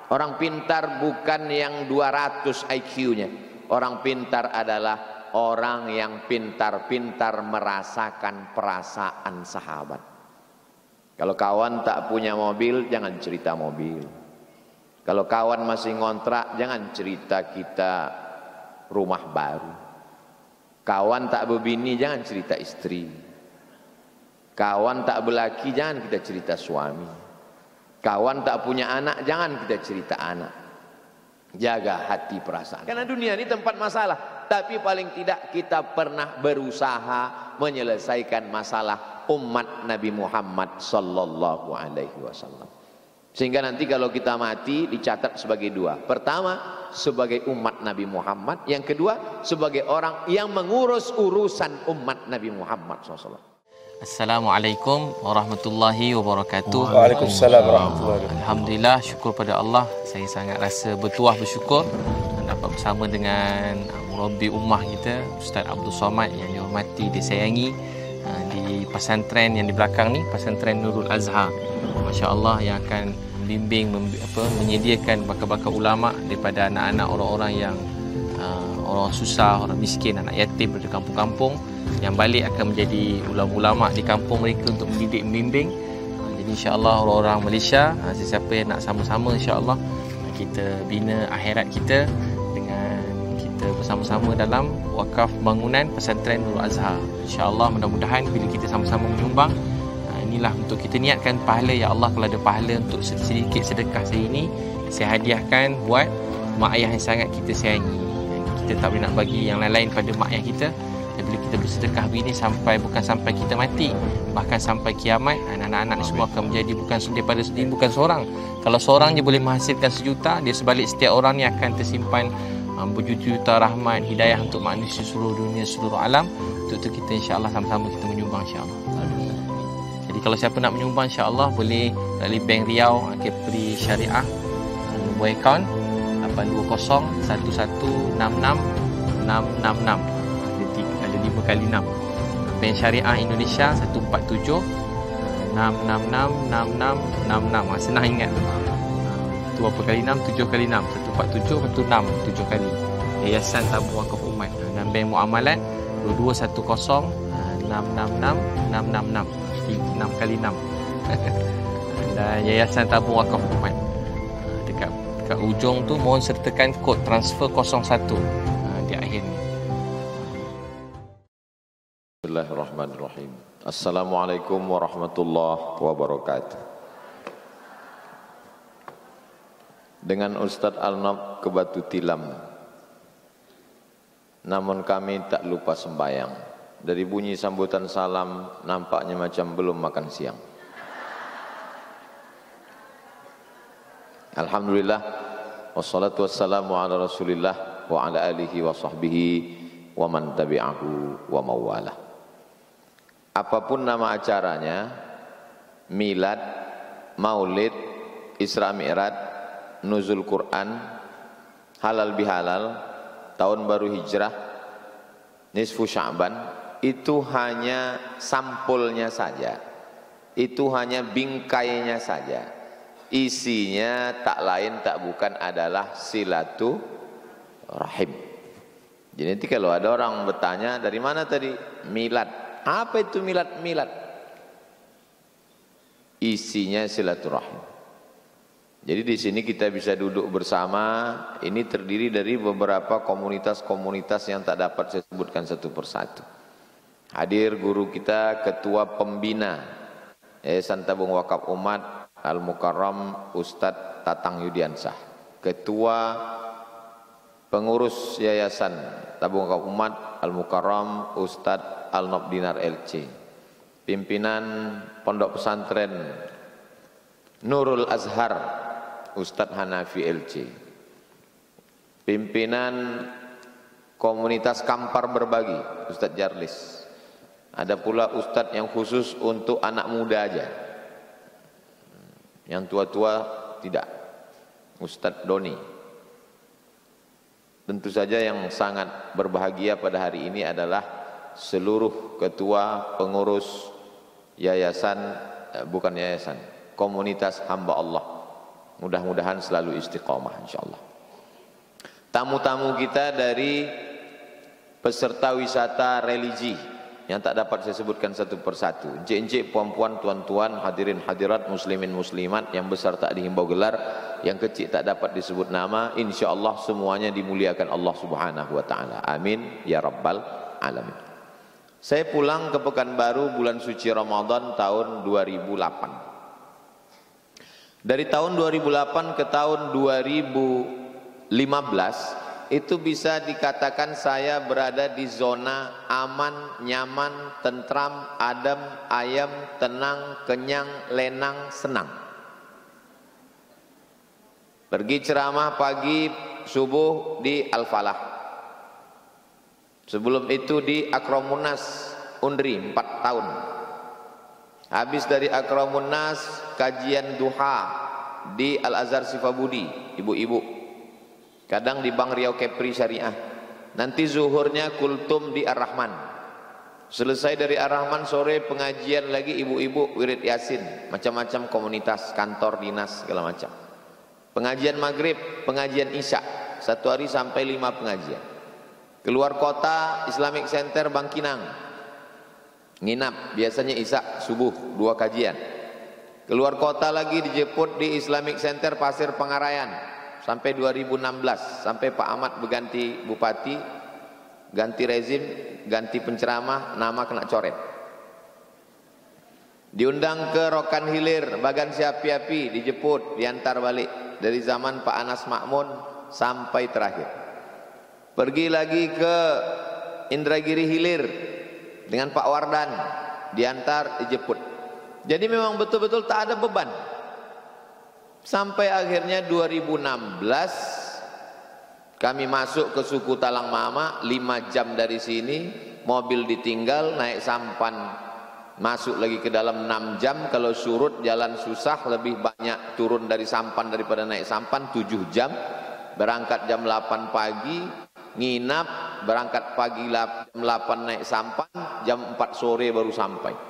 Orang pintar bukan yang 200 IQ-nya. Orang pintar adalah orang yang pintar-pintar merasakan perasaan sahabat. Kalau kawan tak punya mobil, jangan cerita mobil. Kalau kawan masih ngontrak, jangan cerita kita rumah baru. Kawan tak berbini, jangan cerita istri. Kawan tak berlaki, jangan kita cerita suami. Kawan tak punya anak, jangan kita cerita anak. Jaga hati perasaan. Karena dunia ini tempat masalah, tapi paling tidak kita pernah berusaha menyelesaikan masalah umat Nabi Muhammad sallallahu alaihi wasallam. Sehingga nanti kalau kita mati dicatat sebagai dua. Pertama, sebagai umat Nabi Muhammad. Yang kedua, sebagai orang yang mengurus urusan umat Nabi Muhammad SAW. Assalamualaikum warahmatullahi wabarakatuh. Waalaikumsalam warahmatullahi wabarakatuh. Alhamdulillah, syukur pada Allah. Saya sangat rasa bertuah bersyukur dapat bersama dengan murabbi ummah kita, Ustaz Abdul Somad yang dihormati, disayangi, di pesantren yang di belakang ni, pesantren Nurul Azhar. Masya-Allah, yang akan membimbing menyediakan bakal-bakal ulama daripada anak-anak orang-orang yang orang susah, orang miskin, anak yatim dari kampung-kampung yang balik akan menjadi ulama-ulama di kampung mereka untuk mendidik, membimbing. Jadi insya-Allah orang-orang Malaysia, sesiapa yang nak sama-sama insya-Allah kita bina akhirat kita dengan kita bersama-sama dalam wakaf bangunan pesantren Nurul Azhar. Insya-Allah mudah-mudahan bila kita sama-sama menyumbang, inilah untuk kita niatkan pahala. Ya Allah, kalau ada pahala untuk sedikit sedekah saya ini, saya hadiahkan buat mak ayah yang sangat kita sayangi. Kita tak boleh nak bagi yang lain-lain pada mak ayah kita. Dan bila kita bersedekah begini, bukan sampai kita mati, bahkan sampai kiamat, anak-anak semua akan menjadi bukan daripada sendiri, bukan seorang. Kalau seorang dia boleh menghasilkan sejuta, dia sebalik setiap orang ni akan tersimpan berjuta-juta rahmat, hidayah untuk manusia seluruh dunia, seluruh alam. Untuk itu kita insya-Allah sama-sama kita menyumbang insya-Allah. Jadi kalau siapa nak menyumbang insya-Allah boleh melalui Bank Riau, Kepri Syariah, nombor akaun 82011666666. Ada 5 kali 6. Bank Syariah Indonesia 147 6666666. Senang ingat tu. 2 kali 6, 7 kali 6. 147 lepas tu 6, 7 kali. Yayasan Tabung Wakaf Umat. Dan Bank Muamalat 2210 666 6 kali 6. Dan Yayasan Tabung Wakaf Umat. Dekat ujung tu mohon sertakan kod transfer 01 di akhir ni. Bismillahirrahmanirrahim. Assalamualaikum warahmatullahi wabarakatuh. Dengan Ustaz Al-Nab ke Batu Tilam. Namun kami tak lupa sembahyang. Dari bunyi sambutan salam nampaknya macam belum makan siang. Alhamdulillah, wassalatu wassalamu ala Rasulillah wa ala alihi wa sahbihi wa man tabi'ahu wa mawalah. Apapun nama acaranya, milad, maulid, Isra Mi'raj, nuzul Quran, halal bihalal, tahun baru hijrah, nisfu Sya'ban, itu hanya sampulnya saja. Itu hanya bingkainya saja. Isinya tak lain tak bukan adalah silaturahim. Jadi nanti kalau ada orang bertanya, dari mana tadi milad? Apa itu milad? Milad isinya silaturahim. Jadi di sini kita bisa duduk bersama. Ini terdiri dari beberapa komunitas-komunitas yang tak dapat saya sebutkan satu persatu. Hadir guru kita, ketua pembina Yayasan Tabung Wakaf Umat Al-Mukarram Ustadz Tatang Yudiansah, ketua pengurus Yayasan Tabung Wakaf Umat Al-Mukarram Ustadz Al-Nab Dinar LC, pimpinan Pondok Pesantren Nurul Azhar Ustadz Hanafi LC, pimpinan komunitas Kampar Berbagi Ustadz Jarlis. Ada pula Ustadz yang khusus untuk anak muda aja, yang tua-tua tidak, Ustadz Doni. Tentu saja yang sangat berbahagia pada hari ini adalah seluruh ketua pengurus yayasan, bukan yayasan, komunitas hamba Allah Mudah-mudahan selalu istiqomah insyaallah. Tamu-tamu kita dari peserta wisata religi yang tak dapat saya sebutkan satu persatu. Encik-encik, puan-puan, tuan-tuan, hadirin hadirat, muslimin muslimat, yang besar tak dihimbau gelar, yang kecil tak dapat disebut nama, insyaallah semuanya dimuliakan Allah Subhanahu wa taala. Amin ya rabbal alamin. Saya pulang ke Pekanbaru bulan suci Ramadan tahun 2008. Dari tahun 2008 ke tahun 2015 itu bisa dikatakan saya berada di zona aman, nyaman, tentram, adem, ayem, tenang, kenyang, lenang, senang. Pergi ceramah pagi subuh di Al-Falah. Sebelum itu di Akramunas Undri 4 tahun. Habis dari Akramunas kajian duha di Al-Azhar Sifabudi, ibu-ibu. Kadang di Bank Riau Kepri Syariah. Nanti zuhurnya kultum di Ar-Rahman. Selesai dari Ar-Rahman sore pengajian lagi ibu-ibu wirid Yasin, macam-macam komunitas, kantor, dinas, segala macam. Pengajian maghrib, pengajian isya, satu hari sampai 5 pengajian. Keluar kota Islamic Center Bangkinang, nginap, biasanya isya subuh 2 kajian. Keluar kota lagi dijemput di Islamic Center Pasir Pengarayan sampai 2016, sampai Pak Ahmad berganti bupati, ganti rezim, ganti penceramah, nama kena coret. Diundang ke Rokan Hilir, Bagan Siapi-api, dijemput, diantar balik dari zaman Pak Anas Makmun sampai terakhir. Pergi lagi ke Indragiri Hilir dengan Pak Wardan, diantar, dijemput. Jadi memang betul-betul tak ada beban. Sampai akhirnya 2016 kami masuk ke suku Talang Mama, 5 jam dari sini, mobil ditinggal, naik sampan masuk lagi ke dalam 6 jam. Kalau surut jalan susah, lebih banyak turun dari sampan daripada naik sampan, 7 jam. Berangkat jam 8 pagi, nginap, berangkat pagi jam 8 naik sampan, jam 4 sore baru sampai.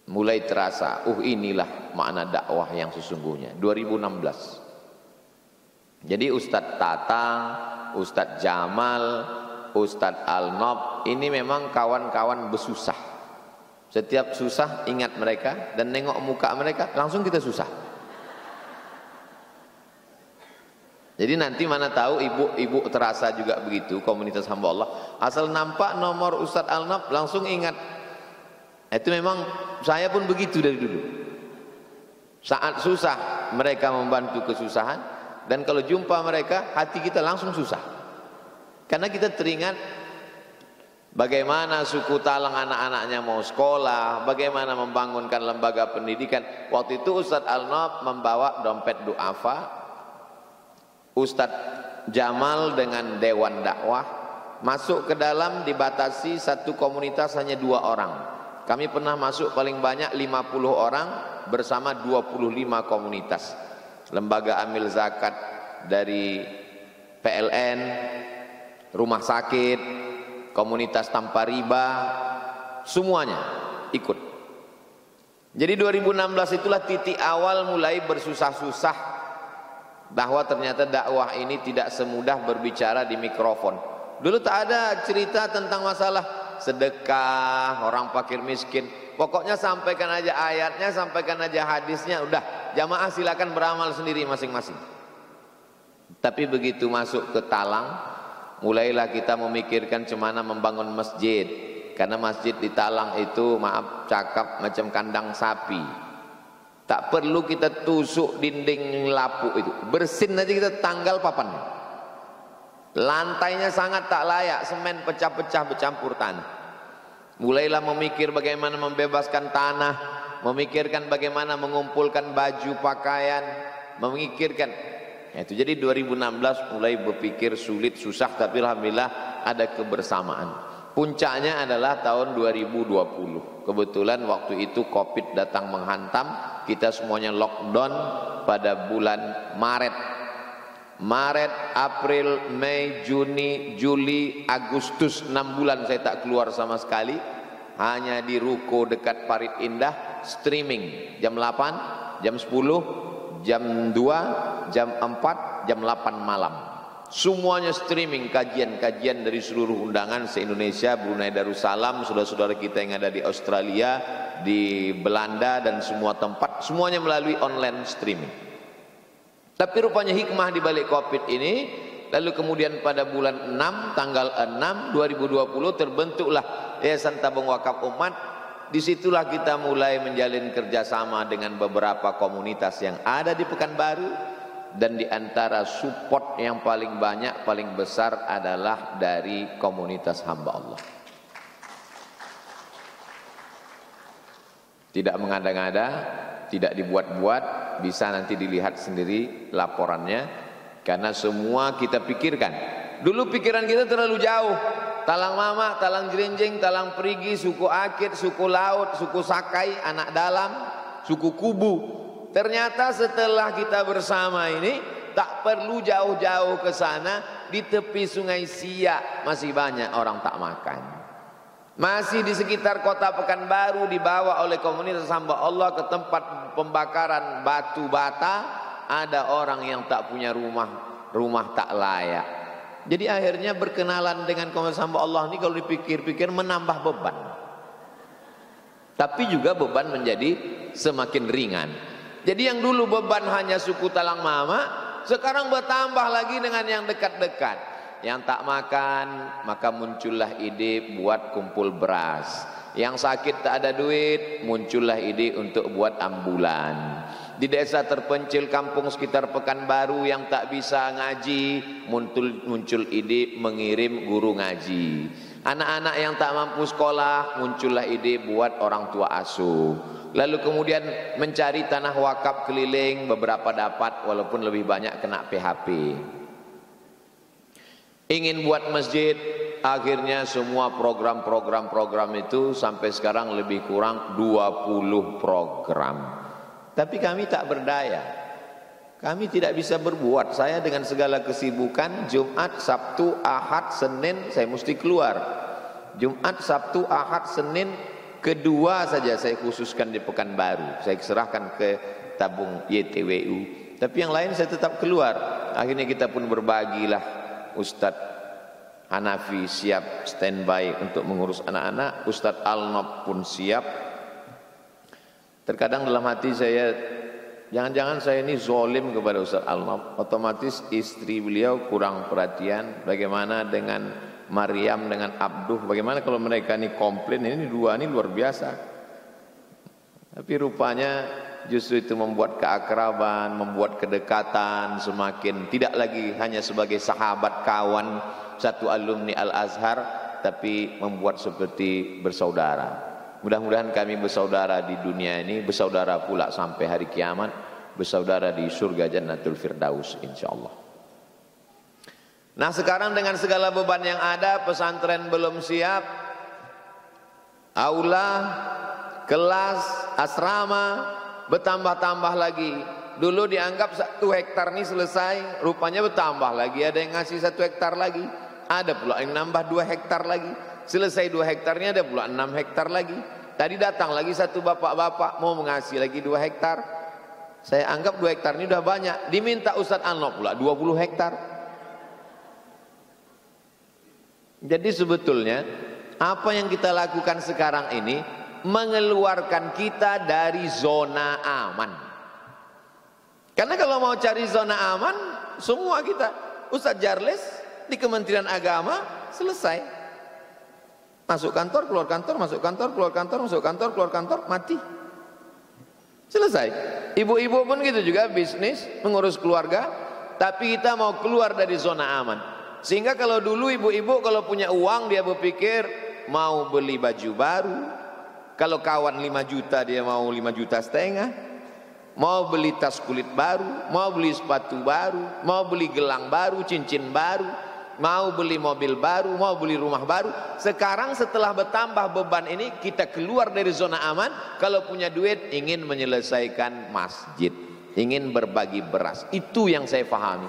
Mulai terasa, inilah makna dakwah yang sesungguhnya. 2016. Jadi Ustadz Tatang, Ustadz Jamal, Ustadz Al-Nob, ini memang kawan-kawan bersusah. Setiap susah ingat mereka dan nengok muka mereka, langsung kita susah. Jadi nanti mana tahu ibu-ibu terasa juga begitu, komunitas hamba Allah. Asal nampak nomor Ustadz Al-Nob langsung ingat. Itu memang saya pun begitu dari dulu. Saat susah mereka membantu kesusahan, dan kalau jumpa mereka hati kita langsung susah. Karena kita teringat bagaimana suku Talang anak-anaknya mau sekolah, bagaimana membangunkan lembaga pendidikan. Waktu itu Ustadz Al-Nob membawa dompet duafa, Ustadz Jamal dengan Dewan Dakwah masuk ke dalam, dibatasi satu komunitas hanya 2 orang. Kami pernah masuk paling banyak 50 orang bersama 25 komunitas. Lembaga amil zakat dari PLN, rumah sakit, komunitas tanpa riba, semuanya ikut. Jadi 2016 itulah titik awal mulai bersusah-susah bahwa ternyata dakwah ini tidak semudah berbicara di mikrofon. Dulu tak ada cerita tentang masalah sedekah, orang fakir miskin. Pokoknya sampaikan aja ayatnya, sampaikan aja hadisnya, udah jamaah silakan beramal sendiri masing-masing. Tapi begitu masuk ke Talang, mulailah kita memikirkan cemana membangun masjid. Karena masjid di Talang itu maaf cakap macam kandang sapi. Tak perlu kita tusuk dinding lapuk itu, bersin aja kita tanggal papannya. Lantainya sangat tak layak, semen pecah-pecah bercampur tanah. Mulailah memikir bagaimana membebaskan tanah, memikirkan bagaimana mengumpulkan baju pakaian, memikirkan itu. Jadi 2016 mulai berpikir sulit, susah, tapi alhamdulillah ada kebersamaan. Puncaknya adalah tahun 2020. Kebetulan waktu itu Covid datang menghantam, kita semuanya lockdown pada bulan Maret, April, Mei, Juni, Juli, Agustus, 6 bulan saya tak keluar sama sekali. Hanya di ruko dekat Parit Indah, streaming jam 8, jam 10, jam 2, jam 4, jam 8 malam. Semuanya streaming, kajian-kajian dari seluruh undangan se-Indonesia, Brunei Darussalam, saudara-saudara kita yang ada di Australia, di Belanda dan semua tempat, semuanya melalui online streaming. Tapi rupanya hikmah di balik Covid ini, lalu kemudian pada bulan 6, tanggal 6 2020 terbentuklah Yayasan Tabung Wakaf Umat. Disitulah kita mulai menjalin kerjasama dengan beberapa komunitas yang ada di Pekanbaru. Dan di antara support yang paling banyak, paling besar adalah dari komunitas hamba Allah. Tidak mengada-ngada, tidak dibuat-buat, bisa nanti dilihat sendiri laporannya. Karena semua kita pikirkan. Dulu pikiran kita terlalu jauh. Talang Mama, Talang Jerinjing, Talang Perigi, suku Akit, suku Laut, suku Sakai, Anak Dalam, suku Kubu. Ternyata setelah kita bersama ini tak perlu jauh-jauh ke sana, di tepi Sungai Siak masih banyak orang tak makan. Masih di sekitar kota Pekanbaru dibawa oleh komunitas hamba Allah ke tempat pembakaran batu bata, ada orang yang tak punya rumah tak layak. Jadi akhirnya berkenalan dengan komunitas hamba Allah ini kalau dipikir-pikir menambah beban. Tapi juga beban menjadi semakin ringan. Jadi yang dulu beban hanya suku Talang Mama, sekarang bertambah lagi dengan yang dekat-dekat. Yang tak makan, maka muncullah ide buat kumpul beras. Yang sakit tak ada duit, muncullah ide untuk buat ambulan. Di desa terpencil kampung sekitar Pekanbaru yang tak bisa ngaji, muncul ide mengirim guru ngaji. Anak-anak yang tak mampu sekolah, muncullah ide buat orang tua asuh. Lalu kemudian mencari tanah wakaf keliling, beberapa dapat walaupun lebih banyak kena PHP. Ingin buat masjid, akhirnya semua program itu sampai sekarang lebih kurang 20 program. Tapi kami tak berdaya. Kami tidak bisa berbuat. Saya dengan segala kesibukan, Jumat, Sabtu, Ahad, Senin saya mesti keluar. Jumat, Sabtu, Ahad, Senin kedua saja saya khususkan di Pekanbaru. Saya serahkan ke tabung YTWU. Tapi yang lain saya tetap keluar. Akhirnya kita pun berbagilah. Ustadz Hanafi siap standby untuk mengurus anak-anak. Ustadz Alnob pun siap. Terkadang dalam hati saya, jangan-jangan saya ini zolim kepada Ustadz Alnob. Otomatis istri beliau kurang perhatian. Bagaimana dengan Maryam dengan Abduh, bagaimana kalau mereka ini komplain, ini dua ini luar biasa. Tapi rupanya justru itu membuat keakraban, membuat kedekatan semakin, tidak lagi hanya sebagai sahabat kawan satu alumni Al-Azhar, tapi membuat seperti bersaudara. Mudah-mudahan kami bersaudara di dunia ini, bersaudara pula sampai hari kiamat, bersaudara di surga Jannatul Firdaus insyaallah. Nah sekarang dengan segala beban yang ada, pesantren belum siap, aula, kelas, asrama, bertambah-tambah lagi. Dulu dianggap 1 hektar ini selesai, rupanya bertambah lagi, ada yang ngasih 1 hektar lagi, ada pula yang nambah 2 hektar lagi, selesai 2 hektarnya ada pula 6 hektar lagi. Tadi datang lagi satu bapak-bapak mau mengasih lagi 2 hektar. Saya anggap 2 hektar ini udah banyak, diminta Ustadz Anop pula 20 hektar. Jadi sebetulnya apa yang kita lakukan sekarang ini mengeluarkan kita dari zona aman. Karena kalau mau cari zona aman, semua kita Ustadz Jarles di Kementerian Agama selesai. Masuk kantor, keluar kantor, masuk kantor, keluar kantor, masuk kantor, keluar kantor, mati. Selesai. Ibu-ibu pun gitu juga, bisnis, mengurus keluarga, tapi kita mau keluar dari zona aman. Sehingga kalau dulu ibu-ibu kalau punya uang dia berpikir mau beli baju baru. Kalau kawan 5 juta dia mau 5,5 juta. Mau beli tas kulit baru, mau beli sepatu baru, mau beli gelang baru, cincin baru, mau beli mobil baru, mau beli rumah baru. Sekarang setelah bertambah beban ini kita keluar dari zona aman. Kalau punya duit ingin menyelesaikan masjid, ingin berbagi beras. Itu yang saya pahami.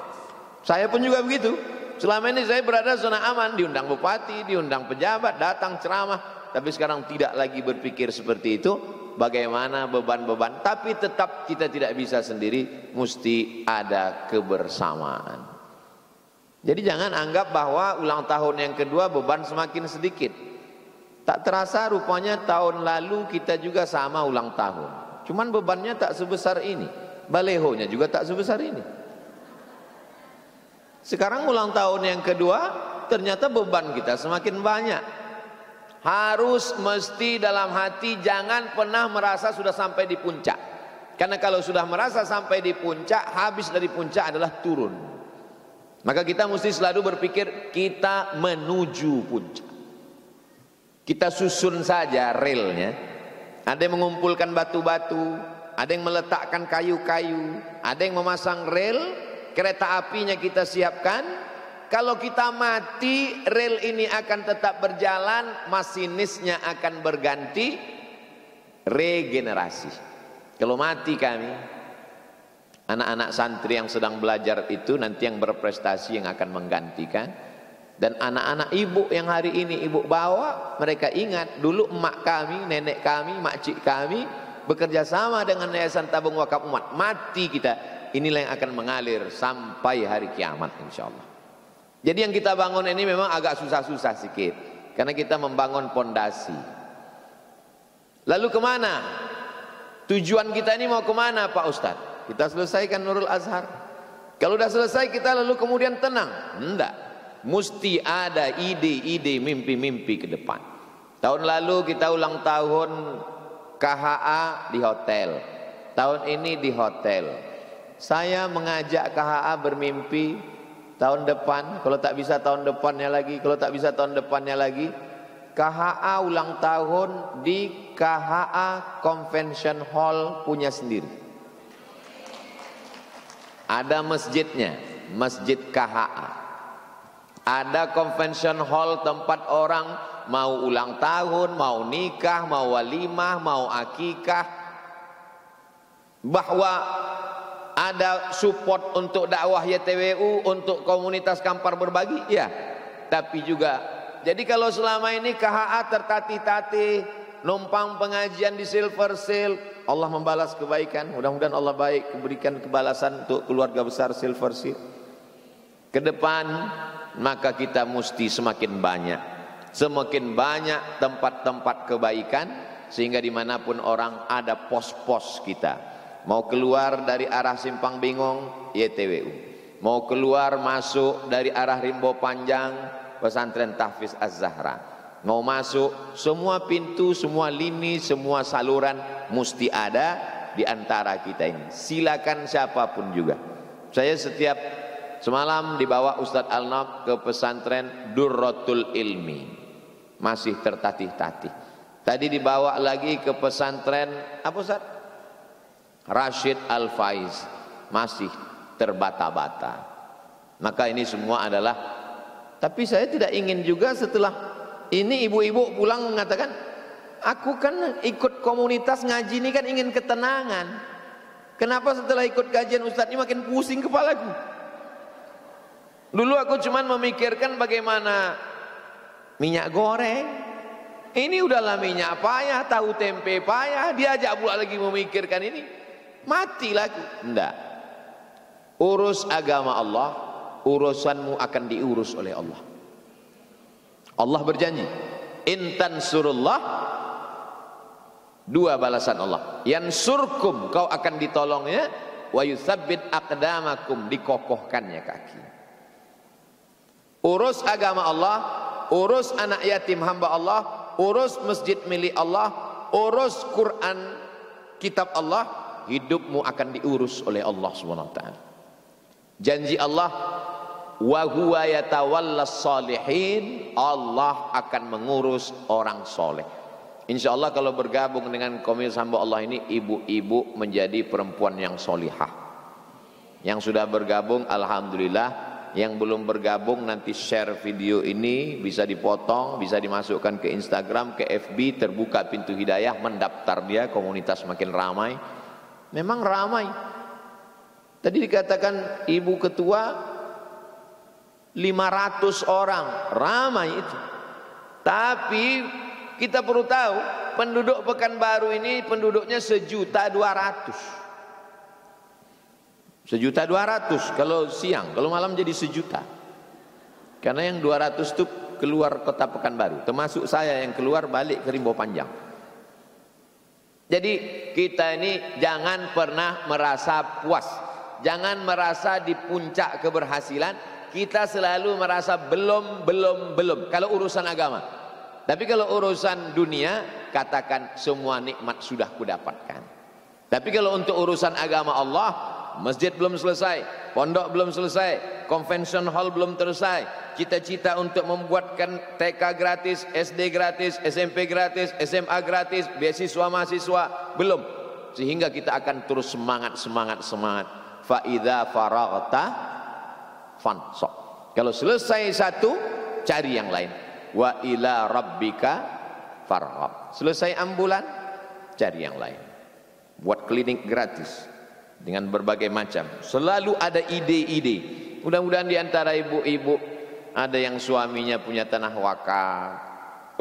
Saya pun juga begitu. Selama ini saya berada zona aman, diundang bupati, diundang pejabat, datang ceramah. Tapi sekarang tidak lagi berpikir seperti itu. bagaimana beban-beban, tapi tetap kita tidak bisa sendiri, mesti ada kebersamaan. Jadi jangan anggap bahwa ulang tahun yang kedua beban semakin sedikit. Tak terasa rupanya tahun lalu kita juga sama ulang tahun, cuman bebannya tak sebesar ini, balehonya juga tak sebesar ini. Sekarang ulang tahun yang kedua, ternyata beban kita semakin banyak. Harus mesti dalam hati jangan pernah merasa sudah sampai di puncak. Karena kalau sudah merasa sampai di puncak, habis dari puncak adalah turun. Maka kita mesti selalu berpikir kita menuju puncak. Kita susun saja relnya. Ada yang mengumpulkan batu-batu, ada yang meletakkan kayu-kayu, ada yang memasang rel, kereta apinya kita siapkan. Kalau kita mati, rel ini akan tetap berjalan, masinisnya akan berganti, regenerasi. Kalau mati kami, anak-anak santri yang sedang belajar itu nanti yang berprestasi yang akan menggantikan. Dan anak-anak ibu yang hari ini ibu bawa, mereka ingat dulu emak kami, nenek kami, makcik kami bekerja sama dengan Yayasan Tabung Wakaf Umat. Mati kita, inilah yang akan mengalir sampai hari kiamat insyaallah. Jadi yang kita bangun ini memang agak susah-susah sikit, karena kita membangun pondasi. Lalu kemana? Tujuan kita ini mau kemana Pak Ustadz? Kita selesaikan Nurul Azhar. Kalau sudah selesai kita lalu kemudian tenang? Enggak. Mesti ada ide-ide, mimpi-mimpi ke depan. Tahun lalu kita ulang tahun KHA di hotel. Tahun ini di hotel. Saya mengajak KHA bermimpi tahun depan, kalau tak bisa tahun depannya lagi, kalau tak bisa tahun depannya lagi, KHA ulang tahun di KHA Convention Hall punya sendiri. Ada masjidnya, Masjid KHA. Ada Convention Hall tempat orang mau ulang tahun, mau nikah, mau walimah, mau akikah. Bahwa ada support untuk dakwah YTWU, untuk komunitas Kampar Berbagi, ya. Tapi juga, jadi kalau selama ini KHA tertatih-tatih, numpang pengajian di Silver Seal, Allah membalas kebaikan. Mudah-mudahan Allah baik berikan kebalasan untuk keluarga besar Silver Seal. Ke depan, maka kita mesti semakin banyak tempat-tempat kebaikan, sehingga dimanapun orang ada pos-pos kita. Mau keluar dari arah Simpang Bingung, YTWU. Mau keluar masuk dari arah Rimbo Panjang, Pesantren Tahfiz Az-Zahra. Mau masuk, semua pintu, semua lini, semua saluran mesti ada di antara kita ini. Silakan siapapun juga. Saya setiap semalam dibawa Ustadz Al-Nab ke pesantren Durratul Ilmi, masih tertatih-tatih. Tadi dibawa lagi ke pesantren apa Ustadz? Rashid Al-Faiz, masih terbata-bata. Maka ini semua adalah, tapi saya tidak ingin juga setelah ini ibu-ibu pulang mengatakan, aku kan ikut komunitas ngaji ini kan ingin ketenangan. Kenapa setelah ikut kajian Ustadz ini makin pusing kepalaku? Dulu aku cuma memikirkan bagaimana minyak goreng, ini udahlah minyak payah, tahu tempe payah, diajak pula lagi memikirkan ini. Mati lagi. Enggak. Urus agama Allah, urusanmu akan diurus oleh Allah. Allah berjanji, intan surullah, dua balasan Allah. Yansurkum, kau akan ditolongnya, wa yutsabbit aqdamakum, dikokohkannya kaki. Urus agama Allah, urus anak yatim hamba Allah, urus masjid milik Allah, urus Quran kitab Allah, hidupmu akan diurus oleh Allah SWT. Janji Allah, wa huwa yatawallas salihin, Allah akan mengurus orang soleh. Insya Allah kalau bergabung dengan komunitas hamba Allah ini, ibu-ibu menjadi perempuan yang solihah. Yang sudah bergabung alhamdulillah, yang belum bergabung nanti share video ini, bisa dipotong, bisa dimasukkan ke Instagram, ke FB, terbuka pintu hidayah, mendaftar dia, komunitas makin ramai. Memang ramai. Tadi dikatakan ibu ketua 500 orang, ramai itu. Tapi kita perlu tahu penduduk Pekanbaru ini penduduknya 1.200.000. 1.200.000 kalau siang, kalau malam jadi 1 juta. Karena yang 200 itu keluar kota Pekanbaru, termasuk saya yang keluar balik ke Rimau Panjang. Jadi kita ini jangan pernah merasa puas, jangan merasa di puncak keberhasilan. Kita selalu merasa belum. Kalau urusan agama, tapi kalau urusan dunia, katakan semua nikmat sudah kudapatkan. Tapi kalau untuk urusan agama Allah, masjid belum selesai, pondok belum selesai, convention hall belum selesai, cita-cita untuk membuatkan TK gratis, SD gratis, SMP gratis, SMA gratis, beasiswa mahasiswa belum, sehingga kita akan terus semangat. Fa idza faraghta fansab. Kalau selesai satu, cari yang lain. Wa ila rabbika farghab. Selesai ambulan, cari yang lain. Buat klinik gratis dengan berbagai macam. Selalu ada ide-ide. Mudah-mudahan di antara ibu-ibu ada yang suaminya punya tanah wakaf.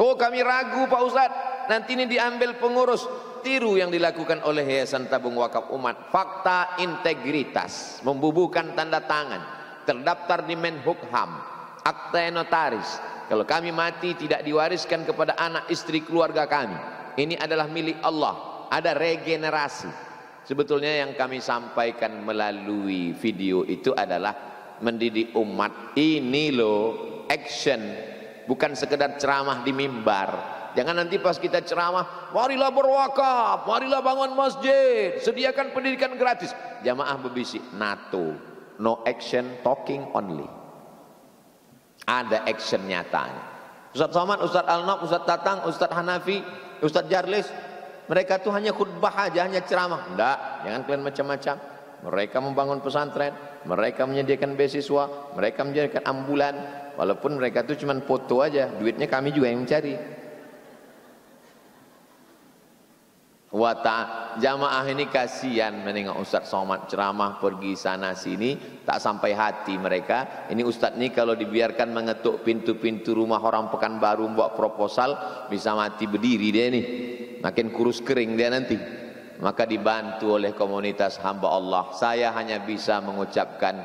Oh, kami ragu Pak Ustadz, nanti ini diambil pengurus. Tiru yang dilakukan oleh Yayasan Tabung Wakaf Umat. Fakta integritas, membubuhkan tanda tangan, terdaftar di Menhukham, akta notaris. Kalau kami mati tidak diwariskan kepada anak istri keluarga kami. Ini adalah milik Allah. Ada regenerasi. Sebetulnya yang kami sampaikan melalui video itu adalah mendidik umat. Ini loh action, bukan sekedar ceramah di mimbar. Jangan nanti pas kita ceramah, marilah berwakaf, marilah bangun masjid, sediakan pendidikan gratis. Jamaah berbisik, NATO, no action, talking only. Ada action nyatanya. Ustaz Somad, Ustaz Al-Nab, Ustaz Tatang, Ustaz Hanafi, Ustaz Jarlis, mereka tuh hanya khutbah aja, hanya ceramah. Enggak, jangan kalian macam-macam. Mereka membangun pesantren, mereka menyediakan beasiswa, mereka menyediakan ambulan. Walaupun mereka tuh cuma foto aja, duitnya kami juga yang mencari. Jamaah ini kasihan menengok Ustaz Somad ceramah pergi sana sini, tak sampai hati mereka. Ini Ustaz ini kalau dibiarkan mengetuk pintu-pintu rumah orang Pekanbaru buat proposal, bisa mati berdiri dia nih, makin kurus kering dia nanti. Maka dibantu oleh komunitas hamba Allah. Saya hanya bisa mengucapkan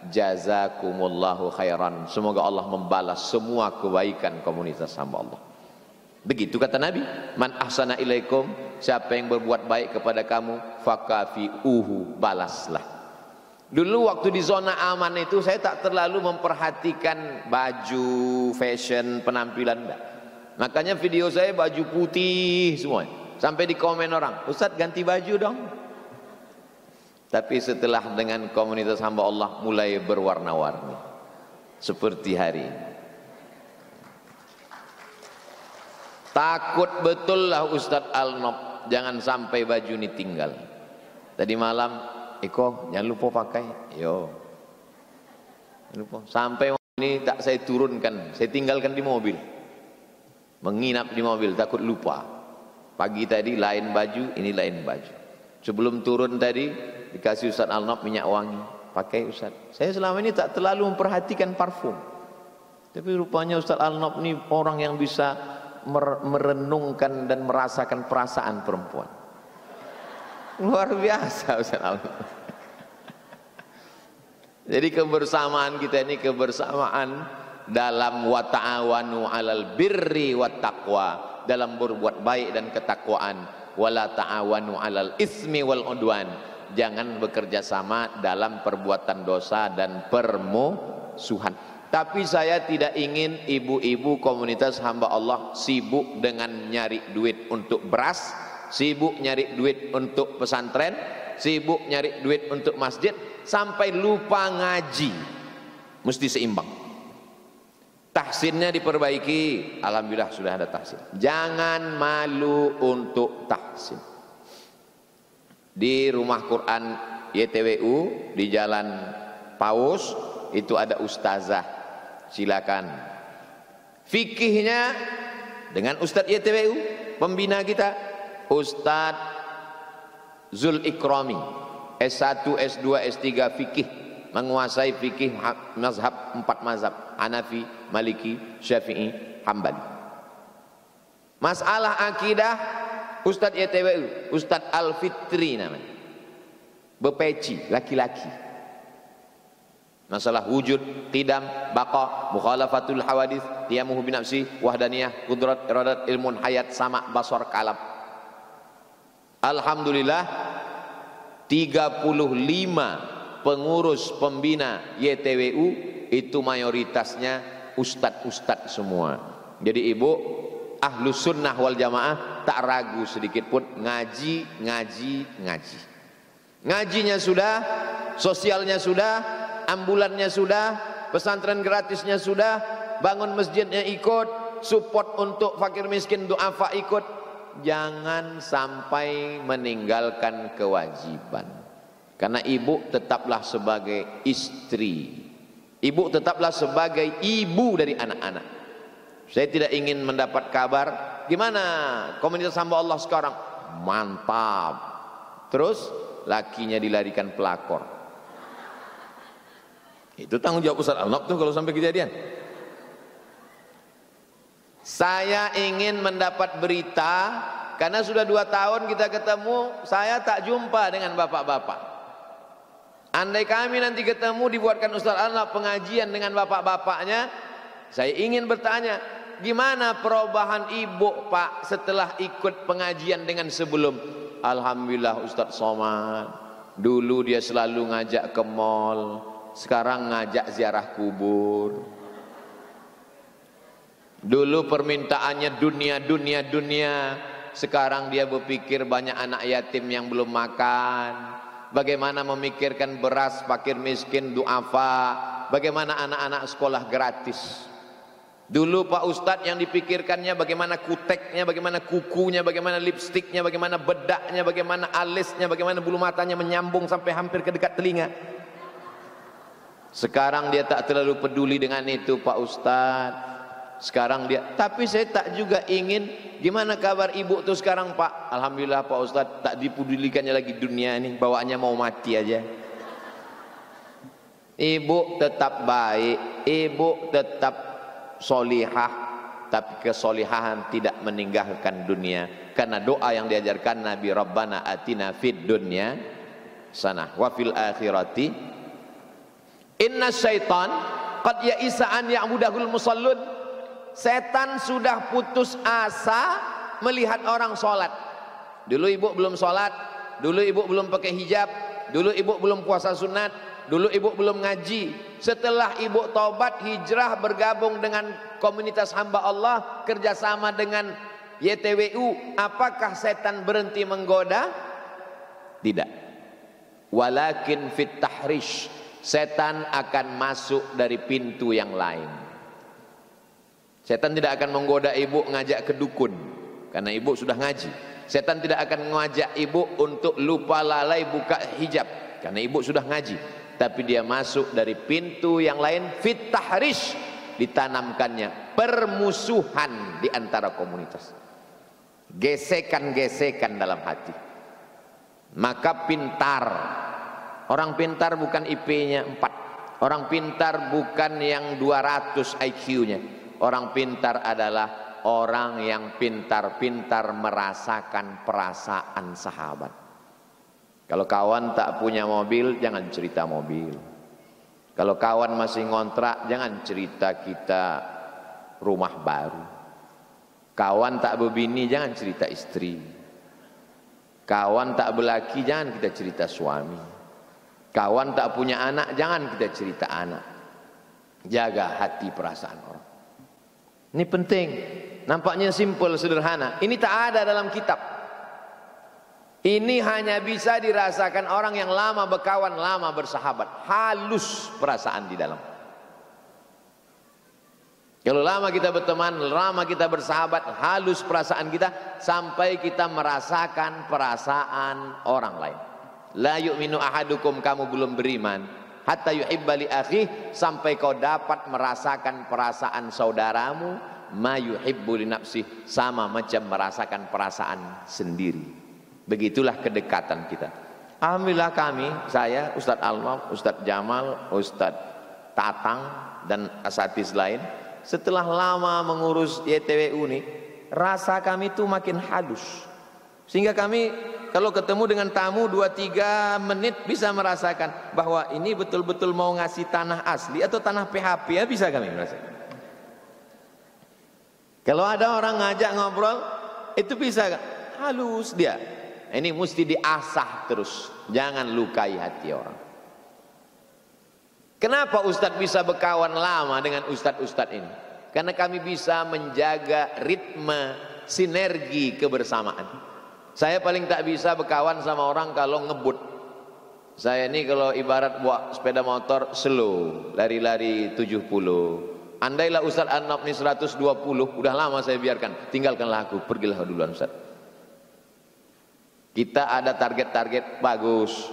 jazakumullahu khairan. Semoga Allah membalas semua kebaikan komunitas hamba Allah. Begitu kata Nabi, man ahsana ilaikum, siapa yang berbuat baik kepada kamu, fakafi'uhu, balaslah. Dulu waktu di zona aman itu saya tak terlalu memperhatikan baju, fashion, penampilan enggak. Makanya video saya baju putih semua. Sampai di komen orang, Ustaz ganti baju dong. Tapi setelah dengan komunitas hamba Allah mulai berwarna-warni seperti hari ini. Takut betul lah Ustadz Al-Nob, jangan sampai baju ini tinggal. Tadi malam, Eko jangan lupa pakai. Yo, lupa. Sampai ini tak saya turunkan, saya tinggalkan di mobil, menginap di mobil, takut lupa. Pagi tadi lain baju, ini lain baju. Sebelum turun tadi dikasih Ustadz Al-Nob minyak wangi, pakai Ustadz. Saya selama ini tak terlalu memperhatikan parfum, tapi rupanya Ustadz Al-Nob ini orang yang bisa merenungkan dan merasakan perasaan perempuan. Luar biasa Ustaz Al-Nob. Jadi kebersamaan kita ini kebersamaan dalam wa ta'awanu 'alal birri wat taqwa, dalam berbuat baik dan ketakwaan. Wala ta'awanu 'alal ismi wal udwan, jangan bekerja sama dalam perbuatan dosa dan permusuhan. Tapi saya tidak ingin ibu-ibu komunitas hamba Allah sibuk dengan nyari duit untuk beras, sibuk nyari duit untuk pesantren, sibuk nyari duit untuk masjid, sampai lupa ngaji. Mesti seimbang. Tahsinnya diperbaiki, alhamdulillah sudah ada tahsin. Jangan malu untuk tahsin. Di rumah Quran YTWU di Jalan Paus itu ada ustazah. Silakan. Fikihnya dengan Ustadz YTWU, pembina kita, Ustadz Zul Ikrami, S1, S2, S3 fikih, menguasai fikih mazhab 4 mazhab, Hanafi, Maliki, Syafi'i, Hambali. Masalah akidah, Ustadz YTWU, Ustadz Al-Fitri namanya, bepeci, laki-laki. Masalah wujud, qidam, baqa, mukhalafatul hawadith, tiyamuhu binafsi, wahdaniyah, kudrat, iradat, ilmun, hayat, sama, basar, kalam. Alhamdulillah 35 pengurus pembina YTWU itu mayoritasnya ustadz-ustadz semua. Jadi ibu ahlus sunnah wal jamaah tak ragu sedikit pun ngaji. Ngajinya sudah, sosialnya sudah, ambulannya sudah, pesantren gratisnya sudah, bangun masjidnya ikut, support untuk fakir miskin duafa ikut. Jangan sampai meninggalkan kewajiban. Karena ibu tetaplah sebagai istri, ibu tetaplah sebagai ibu dari anak-anak. Saya tidak ingin mendapat kabar gimana komunitas hamba Allah sekarang, mantap, terus lakinya dilarikan pelakor. Itu tanggung jawab Ustaz Al-Nab tuh kalau sampai kejadian. Saya ingin mendapat berita, karena sudah 2 tahun kita ketemu, saya tak jumpa dengan bapak-bapak. Andai kami nanti ketemu dibuatkan Ustaz Al-Nab pengajian dengan bapak-bapaknya, saya ingin bertanya, gimana perubahan ibu Pak setelah ikut pengajian dengan sebelum? Alhamdulillah Ustaz Somad, dulu dia selalu ngajak ke mall, sekarang ngajak ziarah kubur. Dulu permintaannya dunia, sekarang dia berpikir banyak anak yatim yang belum makan, bagaimana memikirkan beras fakir miskin duafa, bagaimana anak-anak sekolah gratis. Dulu Pak Ustadz yang dipikirkannya bagaimana kuteknya, bagaimana kukunya, bagaimana lipstiknya, bagaimana bedaknya, bagaimana alisnya, bagaimana bulu matanya menyambung sampai hampir ke dekat telinga. Sekarang dia tak terlalu peduli dengan itu Pak Ustadz. Sekarang dia, tapi saya tak juga ingin, gimana kabar ibu tuh sekarang Pak? Alhamdulillah Pak Ustadz, tak dipedulikannya lagi dunia ini, bawaannya mau mati aja. Ibu tetap baik, ibu tetap solihah, tapi kesolihahan tidak meninggalkan dunia. Karena doa yang diajarkan Nabi, Rabbana atina fid dunya sanah wa fil akhirati inna syaitan qad ya'isa an ya'budahul musallun. Setan sudah putus asa melihat orang sholat. Dulu ibu belum sholat, dulu ibu belum pakai hijab, dulu ibu belum puasa sunat, dulu ibu belum ngaji. Setelah ibu taubat, hijrah, bergabung dengan komunitas hamba Allah, kerjasama dengan YTWU, apakah setan berhenti menggoda? Tidak. Walakin fit tahrish, setan akan masuk dari pintu yang lain. Setan tidak akan menggoda ibu ngajak ke dukun, karena ibu sudah ngaji. Setan tidak akan mengajak ibu untuk lupa lalai buka hijab, karena ibu sudah ngaji. Tapi dia masuk dari pintu yang lain, fit tahrish, ditanamkannya permusuhan di antara komunitas, gesekan-gesekan dalam hati. Maka pintar, orang pintar bukan IP-nya 4, orang pintar bukan yang 200 IQ-nya. Orang pintar adalah orang yang pintar-pintar merasakan perasaan sahabat. Kalau kawan tak punya mobil, jangan cerita mobil. Kalau kawan masih ngontrak, jangan cerita kita rumah baru. Kawan tak berbini, jangan cerita istri. Kawan tak berlaki, jangan kita cerita suami. Kawan tak punya anak, jangan kita cerita anak. Jaga hati perasaan orang. Ini penting. Nampaknya simpel, sederhana. Ini tak ada dalam kitab. Ini hanya bisa dirasakan orang yang lama berkawan, lama bersahabat. Halus perasaan di dalam. Kalau lama kita berteman, lama kita bersahabat, halus perasaan kita sampai kita merasakan perasaan orang lain. La yu'minu ahadukum, kamu belum beriman, hatta yuhibba li akhi, sampai kau dapat merasakan perasaan saudaramu ma yuhibbu li nafsi, sama macam merasakan perasaan sendiri. Begitulah kedekatan kita. Alhamdulillah kami, saya, Ustadz Al-Nab, Ustadz Jamal, Ustadz Tatang dan asatiz lain, setelah lama mengurus YTWU ini, rasa kami itu makin halus. Sehingga kami kalau ketemu dengan tamu 2-3 menit bisa merasakan bahwa ini betul-betul mau ngasih tanah asli atau tanah PHP, ya bisa kami merasakan. Kalau ada orang ngajak ngobrol, itu bisa halus dia. Ini mesti diasah terus, jangan lukai hati orang. Kenapa Ustadz bisa berkawan lama dengan Ustadz-Ustadz ini? Karena kami bisa menjaga ritme, sinergi kebersamaan. Saya paling tak bisa berkawan sama orang kalau ngebut. Saya ini kalau ibarat bawa sepeda motor slow, lari-lari 70. Andailah Ustadz An-Naf ini 120, udah lama saya biarkan. Tinggalkanlah aku, pergilah duluan Ustadz. Kita ada target-target bagus,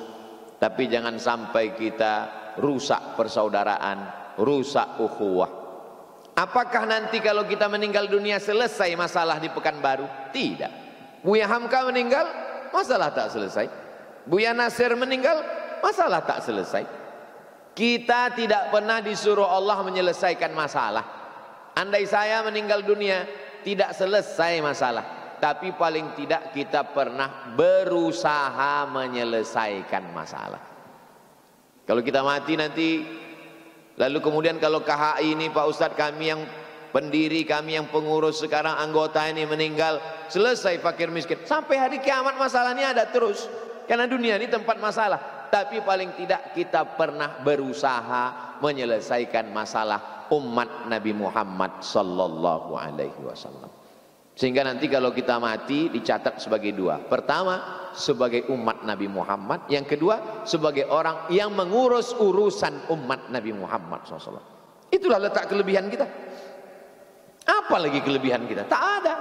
tapi jangan sampai kita rusak persaudaraan, rusak ukhuwah. Apakah nanti kalau kita meninggal dunia selesai masalah di Pekanbaru? Tidak. Buya Hamka meninggal, masalah tak selesai. Buya Nasir meninggal, masalah tak selesai. Kita tidak pernah disuruh Allah menyelesaikan masalah. Andai saya meninggal dunia, tidak selesai masalah, tapi paling tidak kita pernah berusaha menyelesaikan masalah. Kalau kita mati nanti, lalu kemudian kalau KHI ini Pak Ustadz kami yang pendiri, kami yang pengurus sekarang anggota ini meninggal, selesai fakir miskin. Sampai hari kiamat masalah ini ada terus. Karena dunia ini tempat masalah. Tapi paling tidak kita pernah berusaha menyelesaikan masalah umat Nabi Muhammad sallallahu alaihi wasallam. Sehingga nanti kalau kita mati dicatat sebagai dua. Pertama, sebagai umat Nabi Muhammad. Yang kedua, sebagai orang yang mengurus urusan umat Nabi Muhammad SAW. Itulah letak kelebihan kita. Apa lagi kelebihan kita? Tak ada.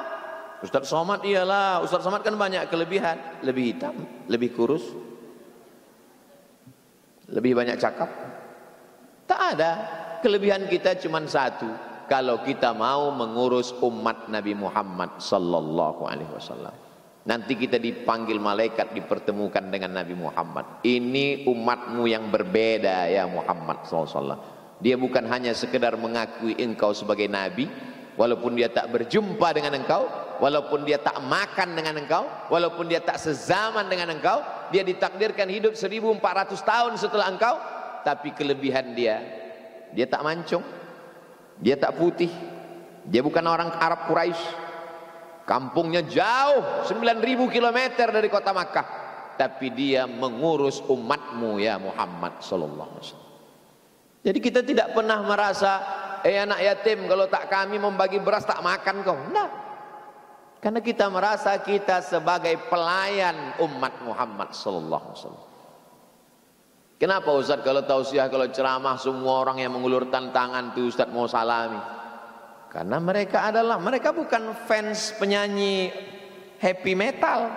Ustadz Somad iyalah, Ustadz Somad kan banyak kelebihan. Lebih hitam, lebih kurus, lebih banyak cakap. Tak ada. Kelebihan kita cuma satu. Kalau kita mau mengurus umat Nabi Muhammad sallallahu alaihi wasallam. Nanti kita dipanggil malaikat, dipertemukan dengan Nabi Muhammad. Ini umatmu yang berbeda ya Muhammad sallallahu alaihi wasallam. Dia bukan hanya sekedar mengakui engkau sebagai nabi, walaupun dia tak berjumpa dengan engkau, walaupun dia tak makan dengan engkau, walaupun dia tak sezaman dengan engkau, dia ditakdirkan hidup 1400 tahun setelah engkau, tapi kelebihan dia tak mancung, dia tak putih, dia bukan orang Arab Quraisy, kampungnya jauh 9.000 km dari kota Makkah, tapi dia mengurus umatmu ya Muhammad sallallahu alaihi wasallam. Jadi kita tidak pernah merasa anak yatim kalau tak kami membagi beras tak makan kau. Nah, karena kita merasa kita sebagai pelayan umat Muhammad sallallahu alaihi wasallam. Kenapa Ustaz kalau tausiah, kalau ceramah semua orang yang mengulurkan tangan tuh Ustaz mau salami? Karena mereka bukan fans penyanyi heavy metal.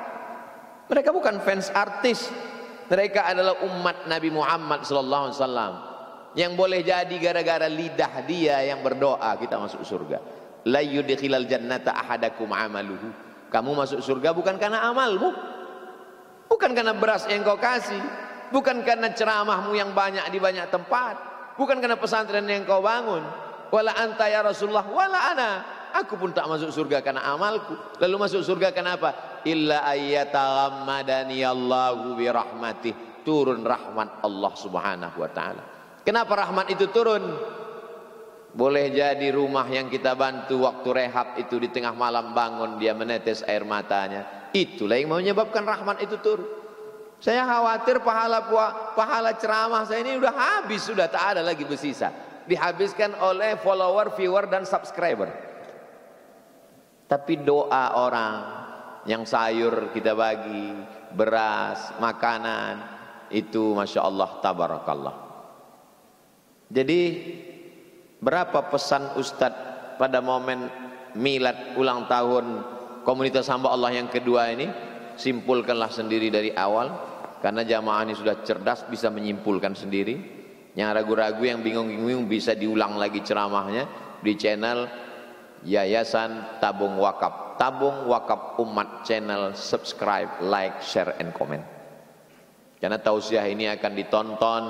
Mereka bukan fans artis. Mereka adalah umat Nabi Muhammad sallallahu alaihi wasallam. Yang boleh jadi gara-gara lidah dia yang berdoa kita masuk surga. La yudkhilal jannata ahadakum amaluhu. Kamu masuk surga bukan karena amalmu, bukan karena beras yang kau kasih, bukan karena ceramahmu yang banyak di banyak tempat, bukan karena pesantren yang kau bangun. Wala anta ya Rasulullah, wala ana. Aku pun tak masuk surga karena amalku. Lalu masuk surga kenapa? Illa ayyataghammadani Allahu bi rahmatih. Turun rahmat Allah Subhanahu wa taala. Kenapa rahmat itu turun? Boleh jadi rumah yang kita bantu waktu rehab itu di tengah malam bangun dia menetes air matanya. Itulah yang menyebabkan rahmat itu turun. Saya khawatir pahala ceramah saya ini udah habis, sudah tak ada lagi bersisa. Dihabiskan oleh follower, viewer dan subscriber. Tapi doa orang yang sayur kita bagi, beras, makanan, itu Masya Allah, tabarakallah. Jadi berapa pesan Ustadz pada momen milad ulang tahun komunitas hamba Allah yang kedua ini? Simpulkanlah sendiri dari awal, karena jamaah ini sudah cerdas, bisa menyimpulkan sendiri. Yang ragu-ragu, yang bingung-bingung bisa diulang lagi ceramahnya di channel Yayasan Tabung Wakaf, Tabung Wakaf Umat channel. Subscribe, like, share, and comment. Karena tausiah ini akan ditonton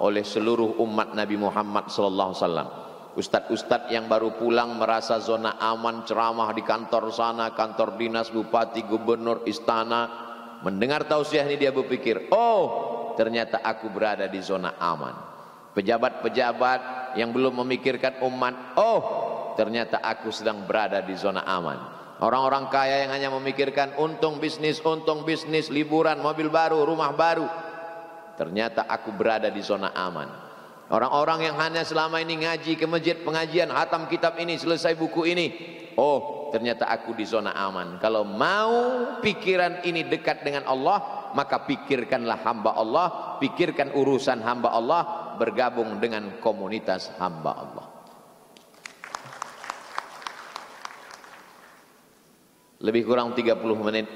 oleh seluruh umat Nabi Muhammad sallallahu alaihi wasallam. Ustadz-ustadz yang baru pulang merasa zona aman, ceramah di kantor sana, kantor dinas, bupati, gubernur, istana. Mendengar tausiah ini dia berpikir, oh ternyata aku berada di zona aman. Pejabat-pejabat yang belum memikirkan umat, oh ternyata aku sedang berada di zona aman. Orang-orang kaya yang hanya memikirkan untung bisnis, liburan, mobil baru, rumah baru, ternyata aku berada di zona aman. Orang-orang yang hanya selama ini ngaji ke masjid, pengajian, hatam kitab ini, selesai buku ini, oh ternyata aku di zona aman. Kalau mau pikiran ini dekat dengan Allah, maka pikirkanlah hamba Allah, pikirkan urusan hamba Allah, bergabung dengan komunitas hamba Allah. Lebih kurang 30 menit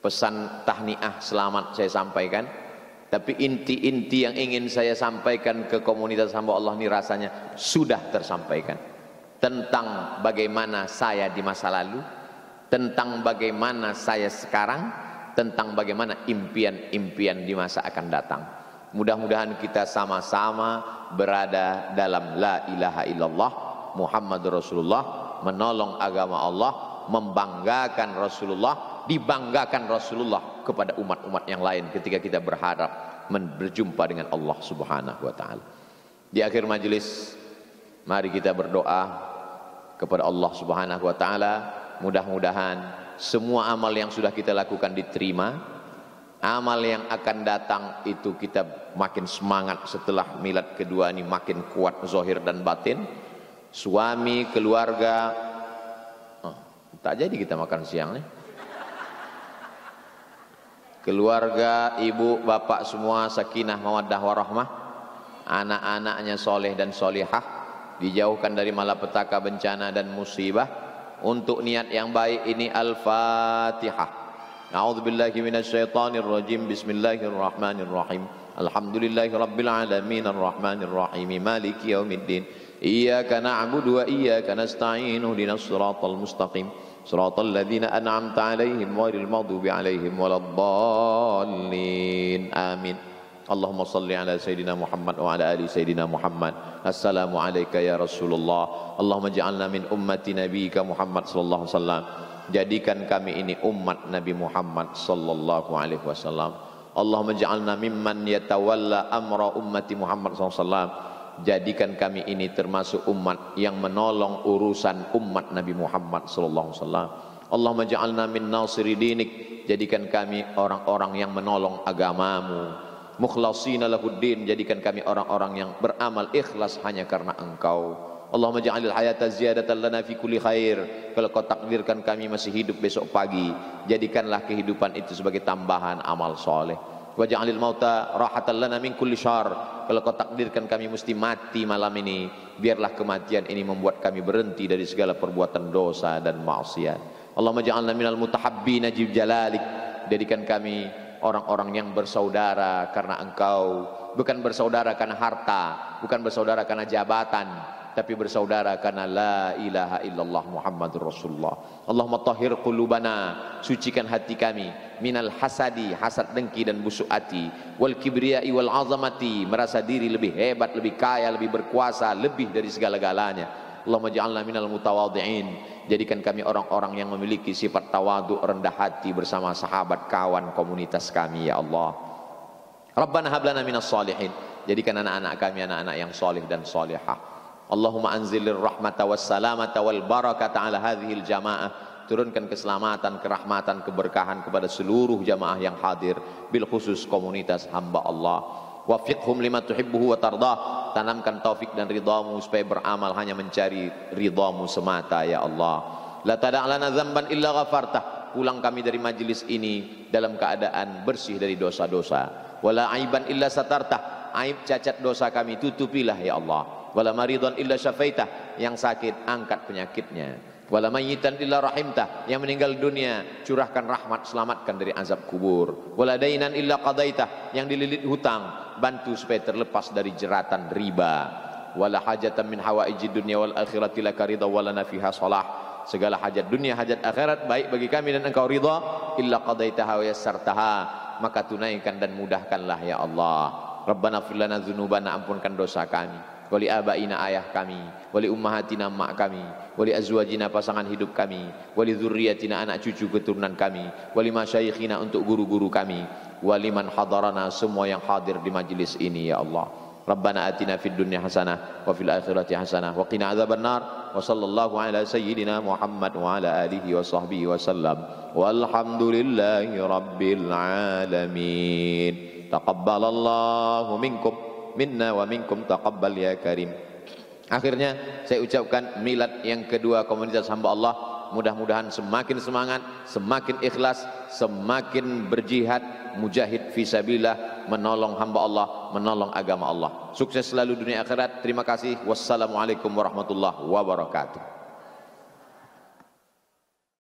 pesan tahniah selamat saya sampaikan. Tapi inti-inti yang ingin saya sampaikan ke komunitas hamba Allah ini rasanya sudah tersampaikan. Tentang bagaimana saya di masa lalu, tentang bagaimana saya sekarang, tentang bagaimana impian-impian di masa akan datang. Mudah-mudahan kita sama-sama berada dalam la ilaha illallah Muhammadur Rasulullah, menolong agama Allah, membanggakan Rasulullah, dibanggakan Rasulullah kepada umat-umat yang lain ketika kita berharap berjumpa dengan Allah Subhanahu wa taala. Di akhir majelis mari kita berdoa kepada Allah Subhanahu wa taala, mudah-mudahan semua amal yang sudah kita lakukan diterima. Amal yang akan datang itu kita makin semangat setelah milad kedua ini, makin kuat zahir dan batin. Suami, keluarga, tak jadi kita makan siang nih. Keluarga, ibu, bapak semua sakinah, mawaddah, warahmah. Anak-anaknya soleh dan solihah, dijauhkan dari malapetaka, bencana dan musibah. Untuk niat yang baik ini Al-Fatihah. A'udzubillahi minasyaitonirrajim. Bismillahirrahmanirrahim. Alhamdulillahi rabbil alamin arrahmanir rahim maliki yaumiddin. Iyyaka na'budu wa iyyaka nasta'in ihdinas siratal mustaqim. Siratal ladzina an'amta 'alaihim ghairil maghdubi 'alaihim waladdallin. Amin. Allahumma salli ala Sayyidina Muhammad wa ala ali Sayyidina Muhammad. Assalamu alayka ya Rasulullah. Allahumma ja'alna min ummati nabiyyika Muhammad sallallahu alaihi wasallam. Jadikan kami ini umat Nabi Muhammad sallallahu alaihi wasallam. Allahumma ja'alna mimman yatawalla amra ummati Muhammad sallallahu alaihi wasallam. Jadikan kami ini termasuk umat yang menolong urusan umat Nabi Muhammad sallallahu alaihi wasallam. Allahumma ja'alna min nasiri dinik. Jadikan kami orang-orang yang menolong agamamu. Mukhlashina lahuddin. Jadikan kami orang-orang yang beramal ikhlas hanya karena Engkau. Allahumma ja'alil hayata ziyadatan lana fi kulli khair. Kalau Kau takdirkan kami masih hidup besok pagi, jadikanlah kehidupan itu sebagai tambahan amal soleh. Wa ja'alil mauta rahatan lana min kulli syarr. Kalau Kau takdirkan kami mesti mati malam ini, biarlah kematian ini membuat kami berhenti dari segala perbuatan dosa dan maksiat. Allahumma ja'alna minal mutahabbina jib jalalik. Jadikan kami orang-orang yang bersaudara karena Engkau, bukan bersaudara karena harta, bukan bersaudara karena jabatan, tapi bersaudara karena la ilaha illallah Muhammadur Rasulullah. Allahumma tahhir qulubana, sucikan hati kami, minal hasadi, hasad dengki dan busuk hati, wal kibriyai wal azamati, merasa diri lebih hebat, lebih kaya, lebih berkuasa, lebih dari segala-galanya. Allahumma ja'alna minal mutawadhi'in. Jadikan kami orang-orang yang memiliki sifat tawadhu, rendah hati bersama sahabat, kawan, komunitas kami ya Allah. Rabbana hab lana minas shalihin. Jadikan anak-anak kami anak-anak yang soleh dan solehah. Allahumma anzilir rahmata was salamata wal barakata ala hadhil jamaah. Turunkan keselamatan, kerahmatan, keberkahan kepada seluruh jamaah yang hadir, bil khusus komunitas hamba Allah. Wafiqhum lima tuhibbuhu wa tardah. Tanamkan taufik dan ridhamu supaya beramal hanya mencari ridhamu semata ya Allah. La tada'lana dzamban illa ghafartah. Pulang kami dari majlis ini dalam keadaan bersih dari dosa-dosa. Wala aiban illa satartah. Aib cacat dosa kami tutupilah ya Allah. Wala maridan illa syafaitah. Yang sakit angkat penyakitnya. Wala mayyitan illa rahimtah. Yang meninggal dunia curahkan rahmat, selamatkan dari azab kubur. Wala dainan illa qadaitah. Yang dililit hutang bantu supaya terlepas dari jeratan riba. Wala hajatan min hawaijid dunya wal akhirati laka ridha walana fiha salah. Segala hajat dunia, hajat akhirat baik bagi kami dan Engkau ridha, illa qadaitaha wa yassartaha, maka tunaikan dan mudahkanlah ya Allah. Rabbana fir lana dzunubana, ampunkan dosa kami, wali abaina, ayah kami, wali ummahatina, mak kami, wali azwajina, pasangan hidup kami, wali dzurriyyatina, anak cucu keturunan kami, wali masyayikhina, untuk guru-guru kami, wali man hadarana, semua yang hadir di majlis ini ya Allah. Rabbana atina fid dunya hasanah wa fil akhirati hasanah wa qina adzabannar, wa sallallahu ala sayyidina Muhammad wa ala alihi wa sahbihi wa sallam, walhamdulillahi rabbil alamin. Taqabbalallahu minkum minna wa minkum taqabbal ya karim. Akhirnya saya ucapkan milad yang kedua komunitas hamba Allah, mudah-mudahan semakin semangat, semakin ikhlas, semakin berjihad, mujahid fisabilillah, menolong hamba Allah, menolong agama Allah. Sukses selalu dunia akhirat. Terima kasih. Wassalamualaikum warahmatullahi wabarakatuh.